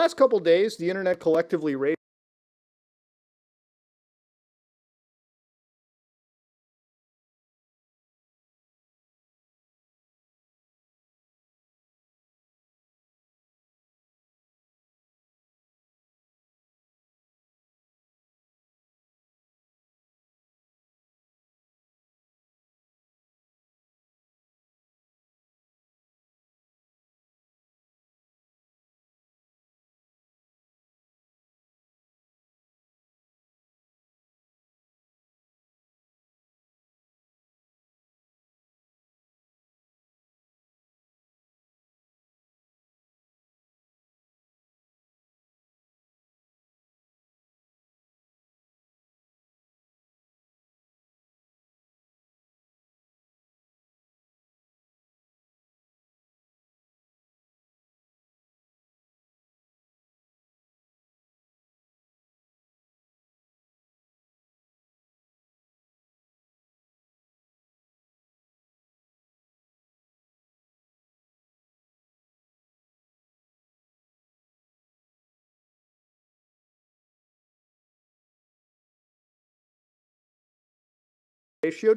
last couple days, the internet collectively ratioed,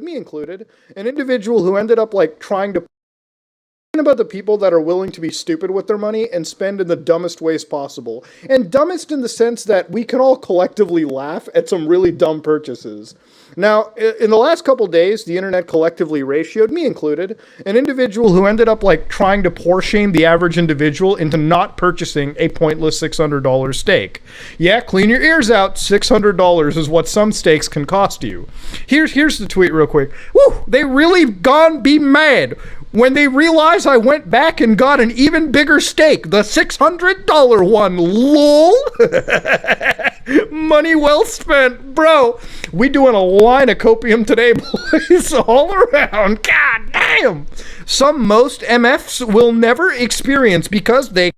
me included, an individual who ended up like trying to about the people that are willing to be stupid with their money and spend in the dumbest ways possible. And dumbest in the sense that we can all collectively laugh at some really dumb purchases. Now, in the last couple days, the internet collectively ratioed, me included, an individual who ended up like trying to poor shame the average individual into not purchasing a pointless $600 steak. Yeah, clean your ears out. $600 is what some steaks can cost you. Here's the tweet real quick. Woo! They really gone be mad when they realize I went back and got an even bigger steak, the $600 one, lol. Money well spent, bro. We doing a line of copium today, boys, all around. God damn. Some most MFs will never experience because they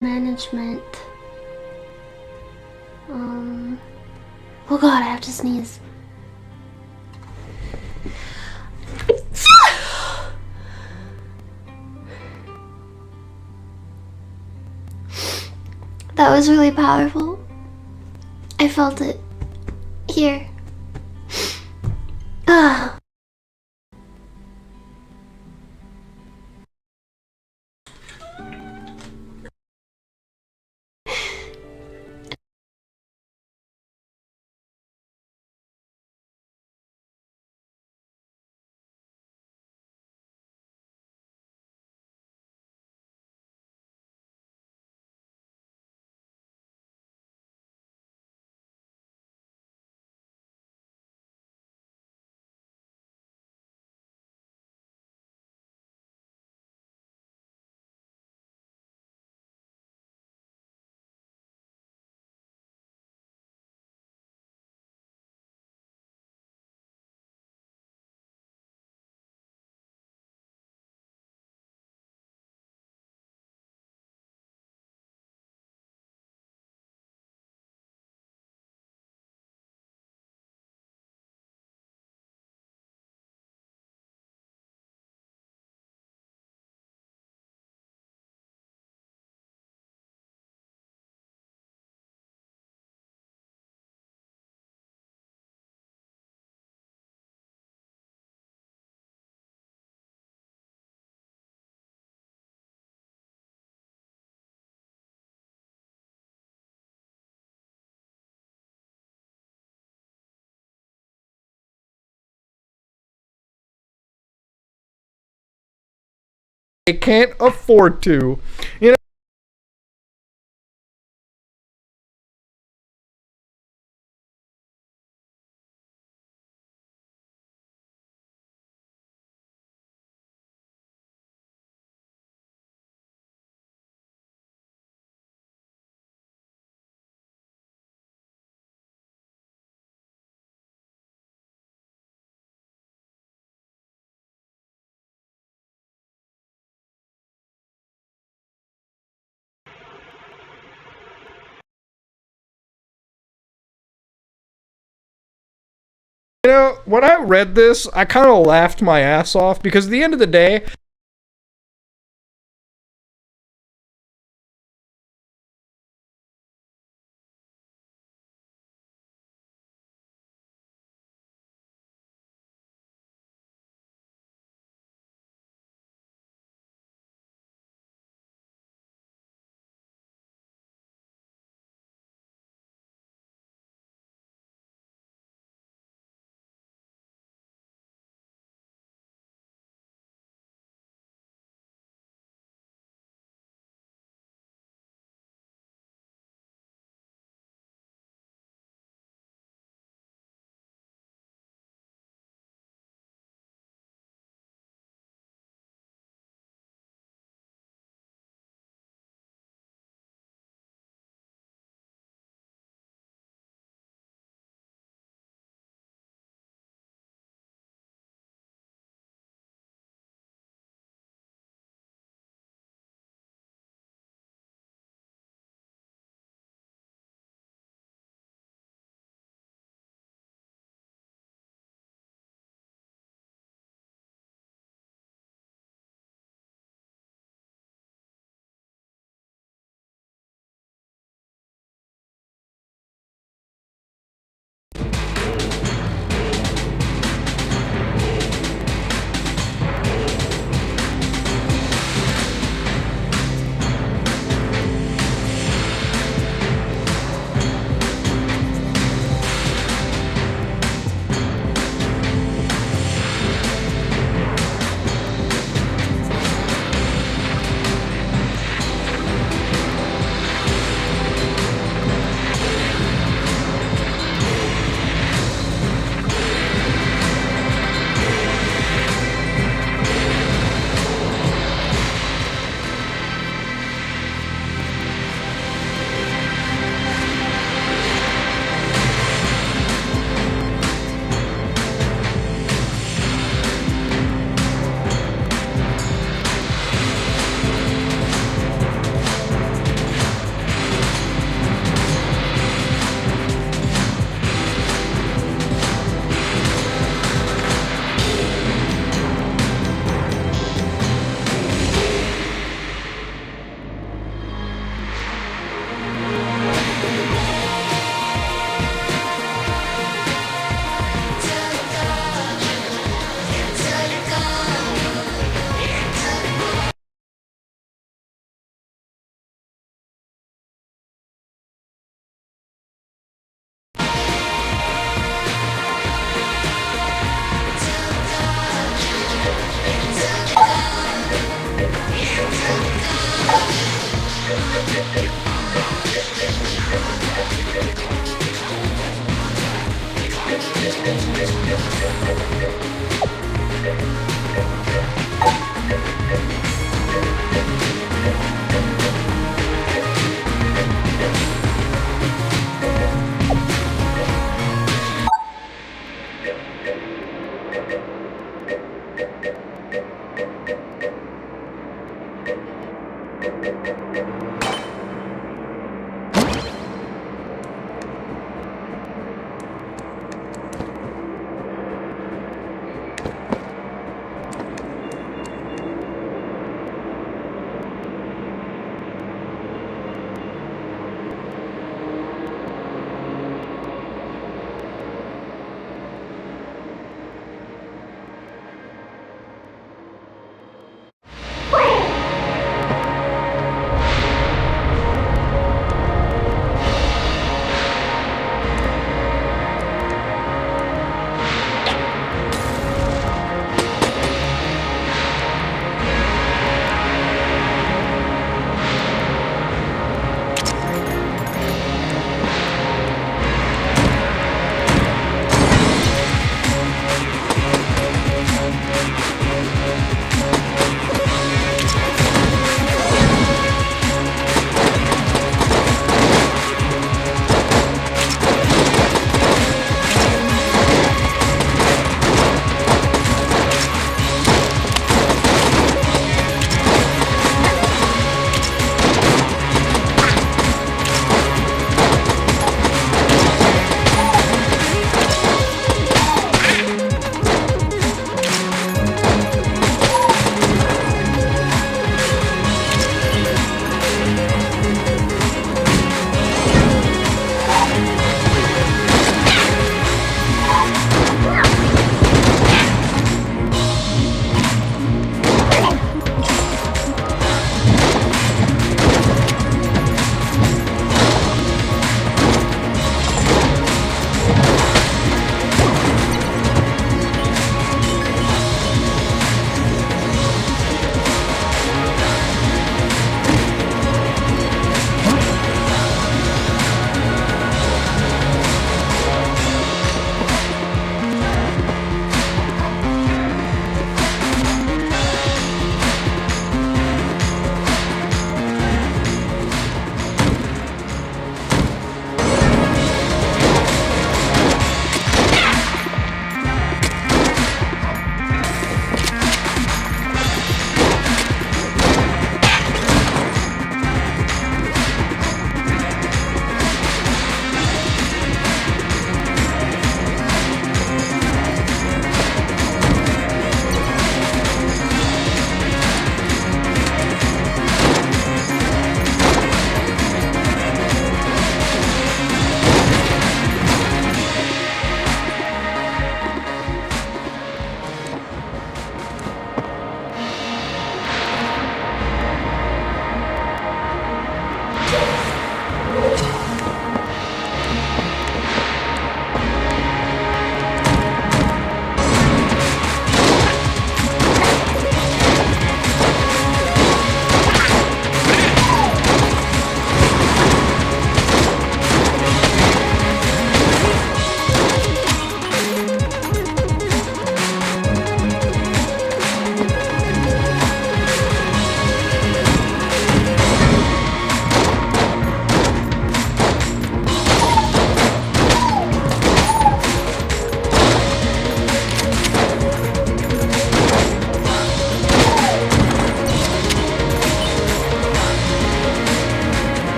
management. Oh god, I have to sneeze. That was really powerful. I felt it Here. Ah. They can't afford to. You know, when I read this, I kind of laughed my ass off because at the end of the day,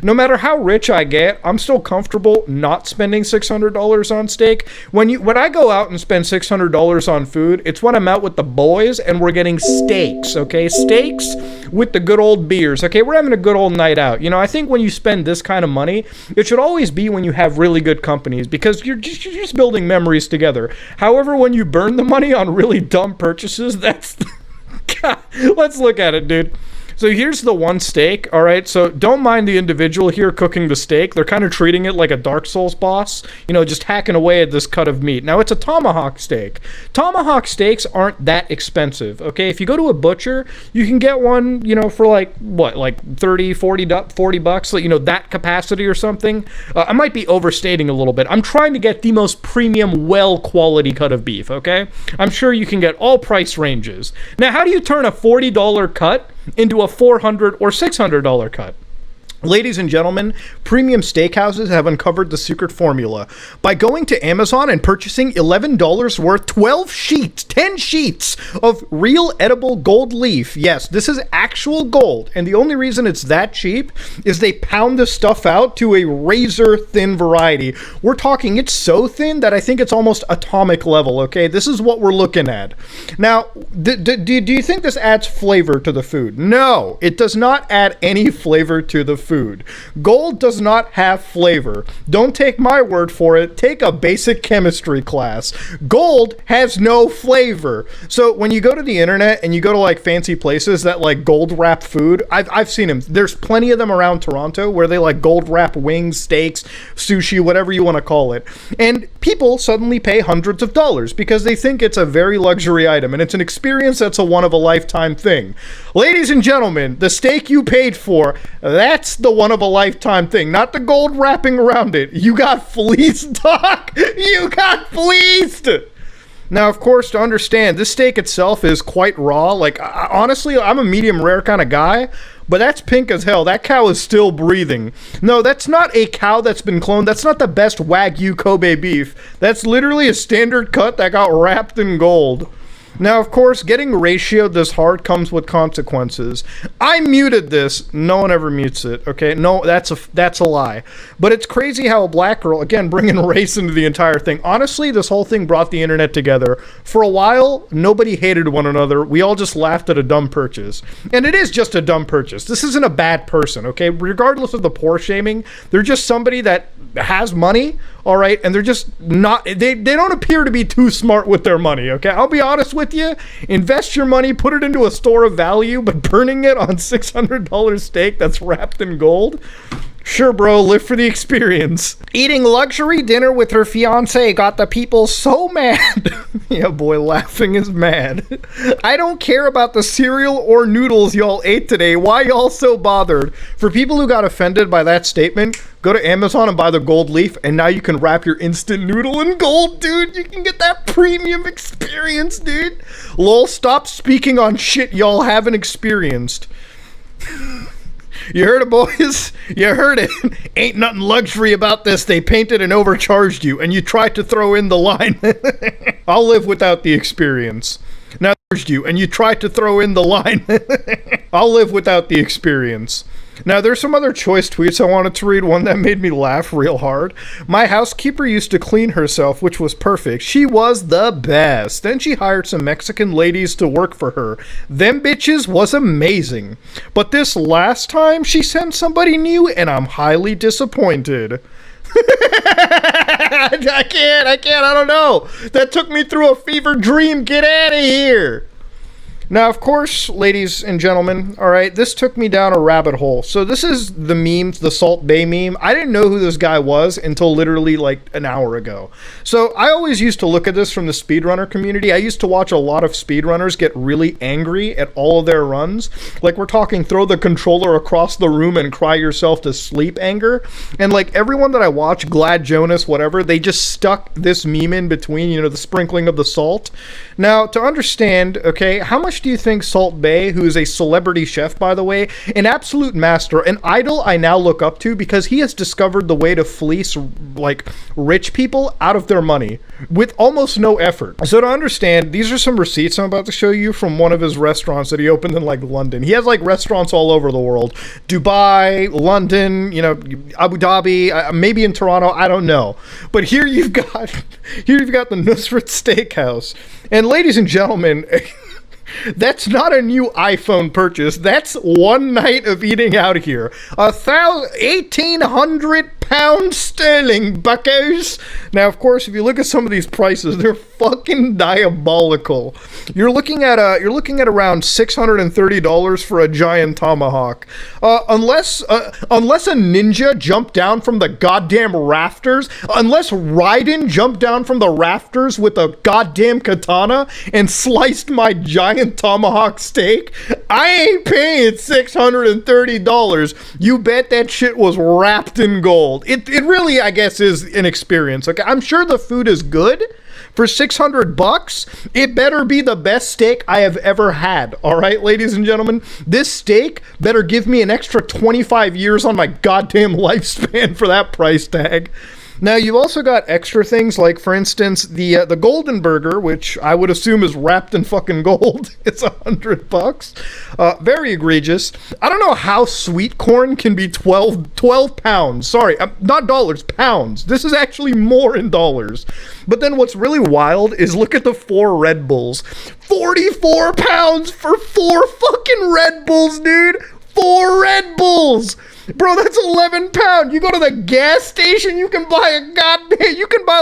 No matter how rich I get, I'm still comfortable not spending $600 on steak. When I go out and spend $600 on food, it's when I'm out with the boys and we're getting steaks, okay? Steaks with the good old beers, okay? We're having a good old night out. You know, I think when you spend this kind of money, it should always be when you have really good companies because you're just building memories together. However, when you burn the money on really dumb purchases, that's... God, let's look at it, dude. So here's the one steak, all right? So don't mind the individual here cooking the steak. They're kind of treating it like a Dark Souls boss, you know, just hacking away at this cut of meat. Now, it's a tomahawk steak. Tomahawk steaks aren't that expensive, okay? If you go to a butcher, you can get one, you know, for like, what, like 30, 40 bucks, you know, that capacity or something. I might be overstating a little bit. I'm trying to get the most premium, well-quality cut of beef, okay? I'm sure you can get all price ranges. Now, how do you turn a $40 cut into a $400 or $600 cut? Ladies and gentlemen, premium steakhouses have uncovered the secret formula by going to Amazon and purchasing $11 worth 10 sheets of real edible gold leaf. Yes, this is actual gold, and the only reason it's that cheap is they pound this stuff out to a razor thin variety. We're talking it's so thin that I think it's almost atomic level, okay? This is what we're looking at. Now, do you think this adds flavor to the food? No, it does not add any flavor to the food. Gold does not have flavor. Don't take my word for it. Take a basic chemistry class. Gold has no flavor. So when you go to the internet and you go to like fancy places that like gold wrap food, I've seen them. There's plenty of them around Toronto where they like gold wrap wings, steaks, sushi, whatever you want to call it. And people suddenly pay hundreds of dollars because they think it's a very luxury item and it's an experience that's a one of a lifetime thing. Ladies and gentlemen, the steak you paid for, that's the one of a lifetime thing, not the gold wrapping around it. You got fleeced, Doc. You got fleeced. Now, of course, to understand, this steak itself is quite raw. Like, honestly, I'm a medium rare kind of guy, but that's pink as hell. That cow is still breathing. No, that's not a cow that's been cloned. That's not the best Wagyu Kobe beef. That's literally a standard cut that got wrapped in gold. Now, of course, getting ratioed this hard comes with consequences. I muted this. No one ever mutes it, okay? No, that's a lie. But it's crazy how a black girl, again, bringing race into the entire thing. Honestly, this whole thing brought the internet together. For a while, nobody hated one another. We all just laughed at a dumb purchase. And it is just a dumb purchase. This isn't a bad person, okay? Regardless of the poor shaming, they're just somebody that has money, all right? And they're just not, they don't appear to be too smart with their money, okay? I'll be honest with you, invest your money, put it into a store of value, but burning it on $600 steak that's wrapped in gold? Sure, bro, live for the experience. Eating luxury dinner with her fiance got the people so mad. Yeah, boy, laughing is mad. I don't care about the cereal or noodles y'all ate today. Why y'all so bothered? For people who got offended by that statement, go to Amazon and buy the gold leaf, and now you can wrap your instant noodle in gold, dude. You can get that premium experience, dude. Lol, stop speaking on shit y'all haven't experienced. You heard it, boys? You heard it. Ain't nothing luxury about this. They painted and overcharged you, and you tried to throw in the line. I'll live without the experience. Now, you, and you tried to throw in the line. I'll live without the experience. Now, there's some other choice tweets I wanted to read. One that made me laugh real hard. My housekeeper used to clean herself, which was perfect. She was the best. Then she hired some Mexican ladies to work for her. Them bitches was amazing. But this last time, she sent somebody new, and I'm highly disappointed. I can't, I don't know. That took me through a fever dream. Get out of here. Now, of course, ladies and gentlemen, all right, this took me down a rabbit hole. So this is the meme, the Salt Bay meme. I didn't know who this guy was until literally like an hour ago. So I always used to look at this from the speedrunner community. I used to watch a lot of speedrunners get really angry at all of their runs. Like, we're talking throw the controller across the room and cry yourself to sleep anger. And like everyone that I watch, Glad Jonas, whatever, they just stuck this meme in between, you know, the sprinkling of the salt. Now, to understand, okay, how much much do you think Salt Bae, who is a celebrity chef, by the way, an absolute master, an idol I now look up to because he has discovered the way to fleece, like, rich people out of their money with almost no effort. So to understand, these are some receipts I'm about to show you from one of his restaurants that he opened in, like, London. He has, like, restaurants all over the world. Dubai, London, you know, Abu Dhabi, maybe in Toronto, I don't know. But here you've got the Nusrat Steakhouse. And ladies and gentlemen, that's not a new iPhone purchase. That's one night of eating out here. 1,800 pounds sterling, buckos. Now, of course, if you look at some of these prices, they're fucking diabolical. You're looking at around $630 for a giant tomahawk. Unless a ninja jumped down from the goddamn rafters, unless Raiden jumped down from the rafters with a goddamn katana and sliced my giant tomahawk steak, I ain't paying $630. You bet that shit was wrapped in gold. It really, I guess, is an experience. Okay, I'm sure the food is good. For $600, it better be the best steak I have ever had. All right, ladies and gentlemen, this steak better give me an extra 25 years on my goddamn lifespan for that price tag. Now, you've also got extra things like, for instance, the Golden Burger, which I would assume is wrapped in fucking gold. It's $100. Very egregious. I don't know how sweet corn can be 12 pounds. Sorry, not dollars, pounds. This is actually more in dollars. But then what's really wild is look at the 4 Red Bulls. 44 pounds for 4 fucking Red Bulls, dude. 4 Red Bulls. Bro, that's 11 pounds. You go to the gas station, you can buy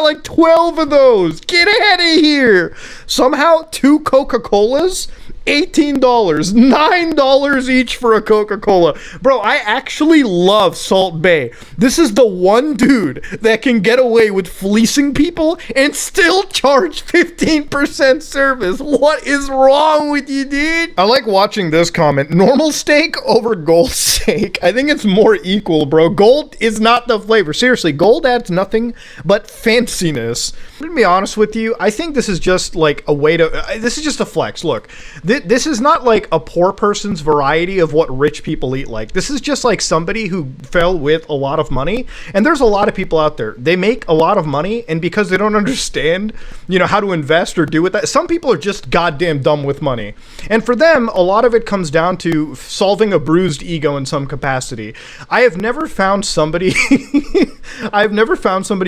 like 12 of those. Get out of here. Somehow 2 Coca-Colas, $18, $9 each for a Coca-Cola. Bro, I actually love Salt Bae. This is the one dude that can get away with fleecing people and still charge 15% service. What is wrong with you, dude? I like watching this comment. Normal steak over gold steak. I think it's more equal, bro. Gold is not the flavor. Seriously, gold adds nothing but fanciness. To be honest with you, I think this is just like a way to... this is just a flex. Look, this is not like a poor person's variety of what rich people eat like. This is just like somebody who fell with a lot of money. And there's a lot of people out there. They make a lot of money, and because they don't understand, you know, how to invest or do with that, some people are just goddamn dumb with money. And for them, a lot of it comes down to solving a bruised ego in some capacity. I have never found somebody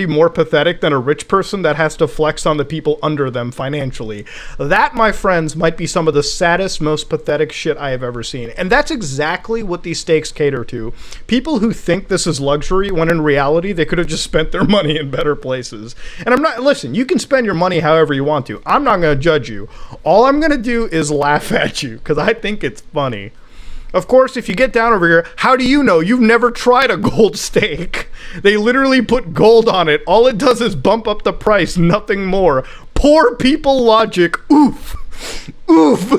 more pathetic than a rich person that has to flex on the people under them financially. That, my friends, might be some of the saddest, most pathetic shit I have ever seen. And that's exactly what these steaks cater to. People who think this is luxury when in reality they could have just spent their money in better places. And listen, you can spend your money however you want to. I'm not going to judge you. All I'm going to do is laugh at you because I think it's funny. Of course, if you get down over here, how do you know? You've never tried a gold steak. They literally put gold on it. All it does is bump up the price, nothing more. Poor people logic. Oof. Oof.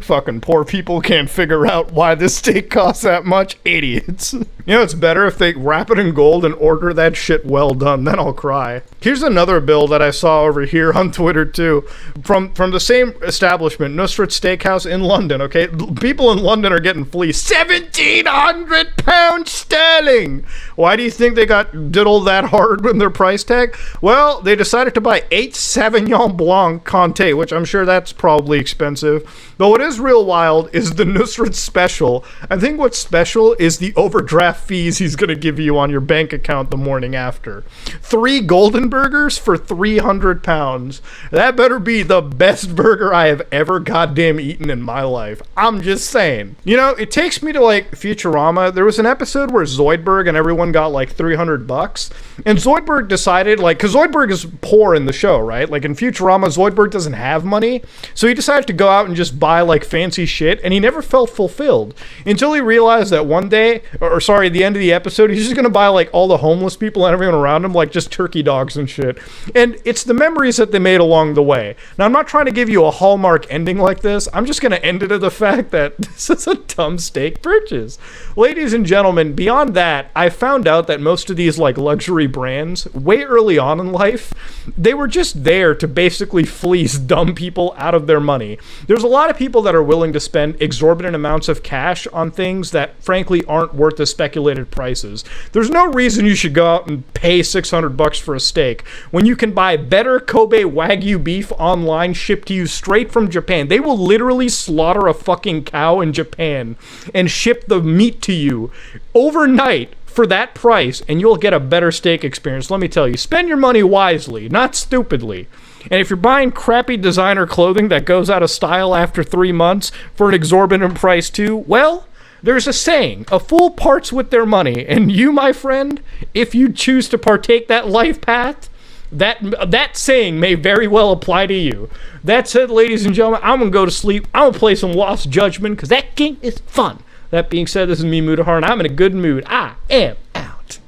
Fucking poor people can't figure out why this steak costs that much. Idiots. You know, it's better if they wrap it in gold and order that shit well done. Then I'll cry. Here's another bill that I saw over here on Twitter too. From the same establishment, Nusrat Steakhouse in London, okay? People in London are getting fleeced. 1,700 pounds sterling! Why do you think they did all that hard with their price tag? Well, they decided to buy 8 Sauvignon Blanc Conte, which I'm sure that's probably expensive. But what is real wild is the Nusrat special. I think what's special is the overdraft fees he's going to give you on your bank account the morning after. 3 golden burgers for 300 pounds. That better be the best burger I have ever goddamn eaten in my life. I'm just saying. You know, it takes me to like Futurama. There was an episode where Zoidberg and everyone got like $300. And Zoidberg decided, like, because Zoidberg is poor in the show, right? Like in Futurama, Zoidberg doesn't have money. So he decided to go out and just buy like fancy shit, and he never felt fulfilled until he realized that one day, or sorry, the end of the episode, he's just gonna buy like all the homeless people and everyone around him like just turkey dogs and shit. And it's the memories that they made along the way. Now, I'm not trying to give you a Hallmark ending like this. I'm just gonna end it at the fact that this is a dumb steak purchase. Ladies and gentlemen, beyond that, I found out that most of these like luxury brands, way early on in life, they were just there to basically fleece dumb people out of their money. There's a lot of people that are willing to spend exorbitant amounts of cash on things that frankly aren't worth the speculated prices. There's no reason you should go out and pay $600 for a steak when you can buy better Kobe Wagyu beef online shipped to you straight from Japan. They will literally slaughter a fucking cow in Japan and ship the meat to you overnight for that price, and you'll get a better steak experience. Let me tell you, spend your money wisely, not stupidly. And if you're buying crappy designer clothing that goes out of style after 3 months for an exorbitant price too, well, there's a saying, a fool parts with their money. And you, my friend, if you choose to partake that life path, that saying may very well apply to you. That said, ladies and gentlemen, I'm going to go to sleep. I'm going to play some Lost Judgment because that game is fun. That being said, this is me, Mudahar, and I'm in a good mood. I am out.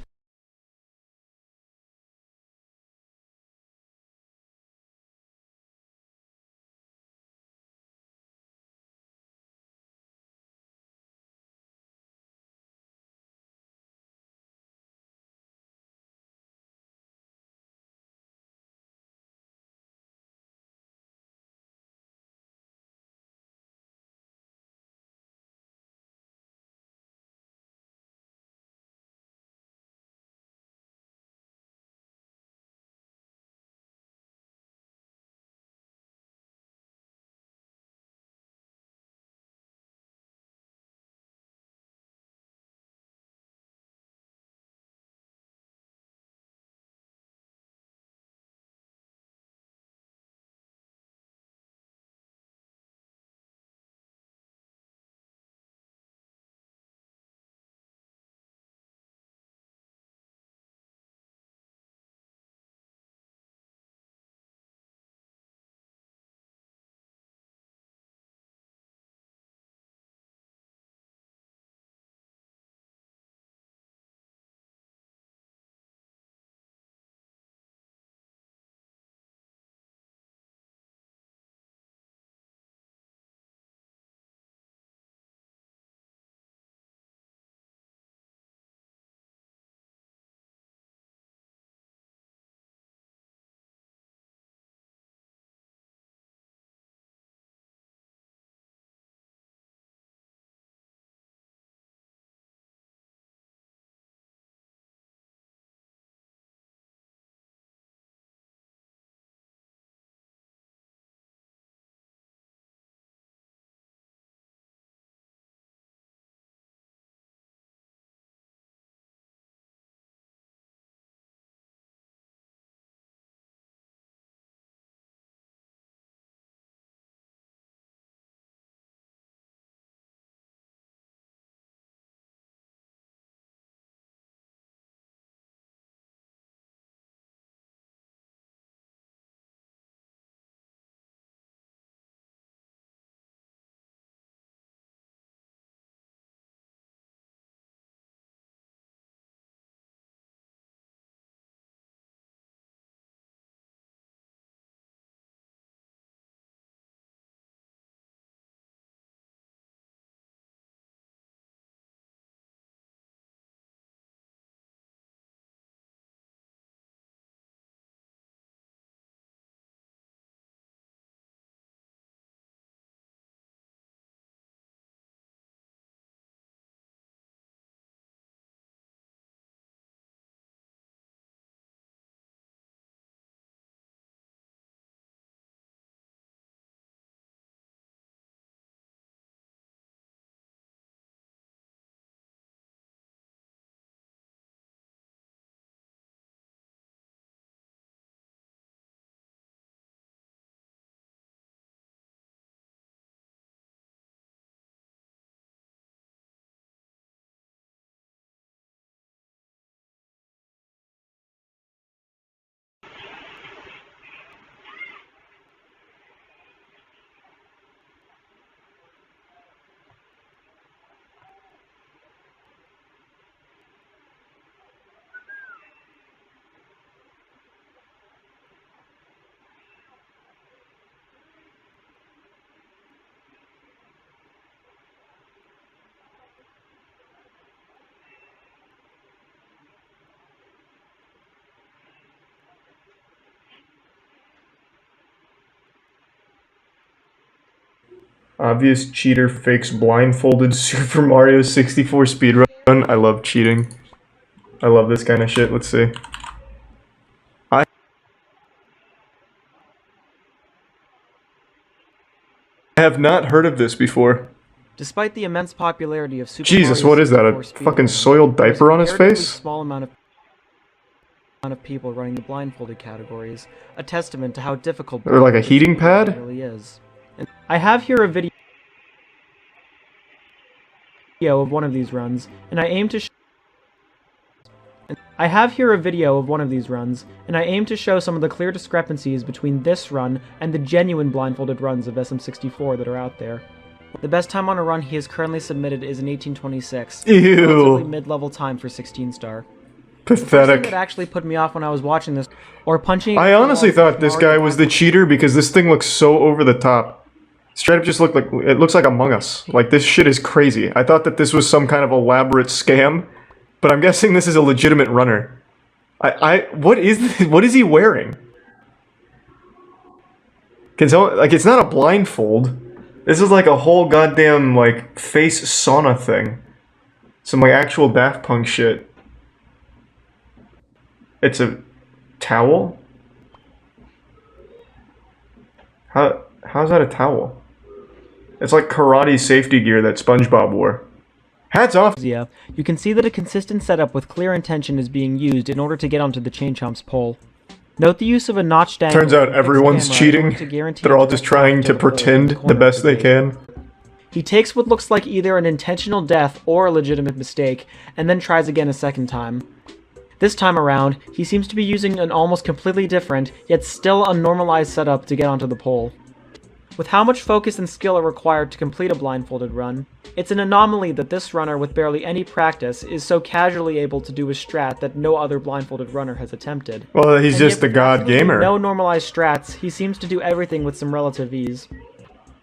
Obvious cheater fakes blindfolded Super Mario 64 speedrun. I love cheating. I love this kind of shit. Let's see. I have not heard of this before. Despite the immense popularity of Super Jesus, Mario what is that? 64 A speedrun, fucking soiled there's diaper on his comparatively face? Small amount of people running the blindfolded categories, a testament to how difficult Or like a blindfolded heating speedrunning pad? really is. And I have here a video of one of these runs, and I aim to show some of the clear discrepancies between this run and the genuine blindfolded runs of SM64 that are out there. The best time on a run he has currently submitted is an 1826. Ew. Relatively mid-level time for 16-star. The first thing Pathetic. that actually put me off when I was watching this, or punching. I honestly thought this guy was the cheater because this thing looks so over the top. Straight up just looked like, it looks like Among Us. Like, this shit is crazy. I thought that this was some kind of elaborate scam, but I'm guessing this is a legitimate runner. What is this? What is he wearing? Can someone, like, it's not a blindfold. This is like a whole goddamn, like, face sauna thing. Some, like, actual Daft Punk shit. It's a towel? How's that a towel? It's like karate safety gear that SpongeBob wore. Hats off! Yeah, you can see that a consistent setup with clear intention is being used in order to get onto the Chain Chomp's pole. Note the use of a notched angle. Turns out everyone's cheating. They're all just trying to pretend the best they can. He takes what looks like either an intentional death or a legitimate mistake, and then tries again a second time. This time around, he seems to be using an almost completely different, yet still unnormalized setup to get onto the pole. With how much focus and skill are required to complete a blindfolded run, it's an anomaly that this runner with barely any practice is so casually able to do a strat that no other blindfolded runner has attempted. Well, he's And just yet, the with god absolutely gamer. no normalized strats, he seems to do everything with some relative ease.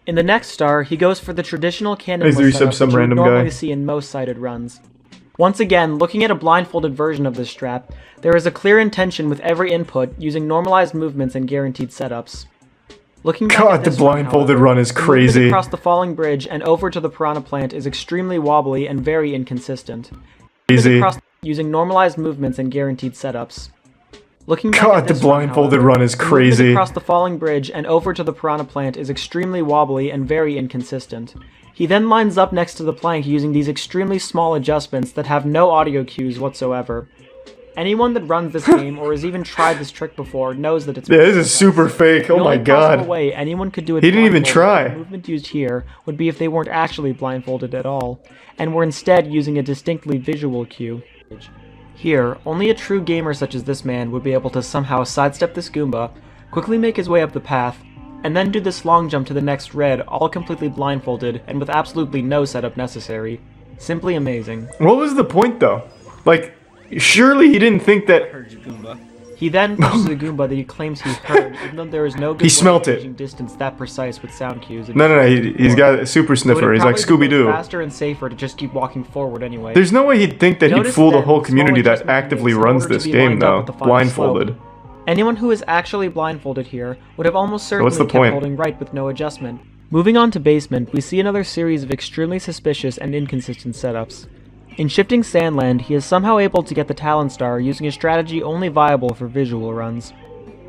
In the next star, he goes for the traditional cannon He's setup some that you would random normally guy. see in most sighted runs. Once again, looking at a blindfolded version of this strap, there is a clear intention with every input using normalized movements and guaranteed setups. Looking back God, at the this blindfolded however, run is the movement crazy. across the falling bridge and over to the piranha plant is extremely wobbly and very inconsistent. Easy. Using normalized movements and guaranteed setups. Looking back God, at the this one, blindfolded however, run is the movement crazy. across the falling bridge and over to the piranha plant is extremely wobbly and very inconsistent. He then lines up next to the plank using these extremely small adjustments that have no audio cues whatsoever. Anyone that runs this game or has even tried this trick before knows that it's Yeah, this is super fake. Oh the my only possible god. way anyone could do it He didn't even blindfolded try. with the movement used here would be if they weren't actually blindfolded at all, and were instead using a distinctly visual cue. Here, only a true gamer such as this man would be able to somehow sidestep this Goomba, quickly make his way up the path, and then do this long jump to the next red, all completely blindfolded and with absolutely no setup necessary. Simply amazing. What was the point though? Like, surely he didn't think that. He then pushes a Goomba that he claims he heard, even though there is no good He smelt way it. of gauging distance that precise with sound cues. No, he's got a super It would sniffer. He's like probably be Scooby Doo. faster and safer to just keep walking forward anyway. There's no way he'd think that he'd Notice fool the then whole the community small that adjustment he actively makes in runs order to this be game lined up though, with the final blindfolded. slope. Anyone who is actually blindfolded here would have almost certainly What's the kept point? holding right with no adjustment. Moving on to basement, we see another series of extremely suspicious and inconsistent setups. In Shifting Sandland, he is somehow able to get the Talon Star using a strategy only viable for visual runs.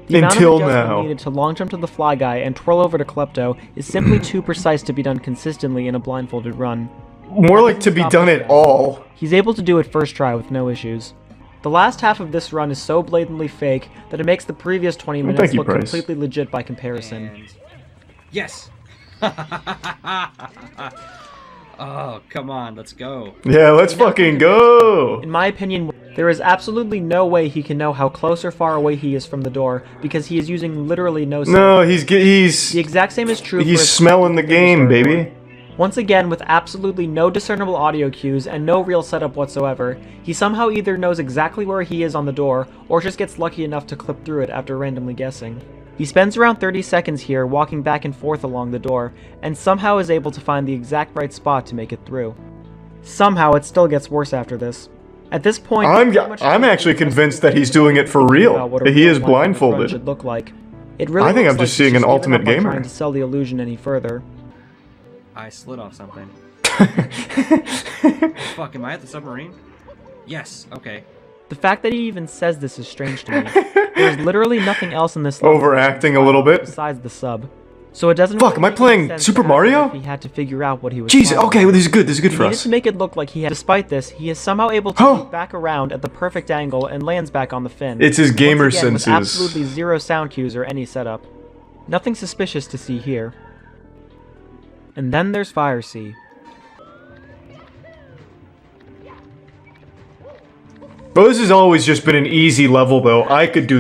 The Until amount of adjustment now. needed to long jump to the Fly Guy and twirl over to Klepto is simply too precise to be done consistently in a blindfolded run. More like to be Stop done with at that. all. He's able to do it first try with no issues. The last half of this run is so blatantly fake that it makes the previous 20 minutes thank you, look Bryce. completely legit by comparison. And yes. Oh, come on, let's go. Yeah, let's fucking go. In my opinion, there is absolutely no way he can know how close or far away he is from the door because he is using literally no sound. No, The exact same is true for he's his smelling the game, baby. Once again, with absolutely no discernible audio cues and no real setup whatsoever, he somehow either knows exactly where he is on the door, or just gets lucky enough to clip through it after randomly guessing. He spends around 30 seconds here walking back and forth along the door, and somehow is able to find the exact right spot to make it through. Somehow it still gets worse after this. At this point, I'm actually convinced that he's doing it for real. He is blindfolded. Should look like. It really I think looks I'm just like seeing he's an given ultimate up on gamer. trying to sell the illusion any further. I slid off something. Fuck, am I at the submarine? Yes, okay. The fact that he even says this is strange to me. There's literally nothing else in this level Overacting a little bit. besides the sub. So it doesn't Fuck, am I make any playing sense Super to act Mario? as if he had to figure out what he was Jesus, trying. okay, well, this is good. This is good He for needed us. to make it look like he had. Despite this, he is somehow able to Oh. loop back around at the perfect angle and lands back on the fin. It's his gamer Once again, with senses. absolutely zero sound cues or any setup. Nothing suspicious to see here. And then there's Fire Sea. Bro, this has always just been an easy level, though. I could do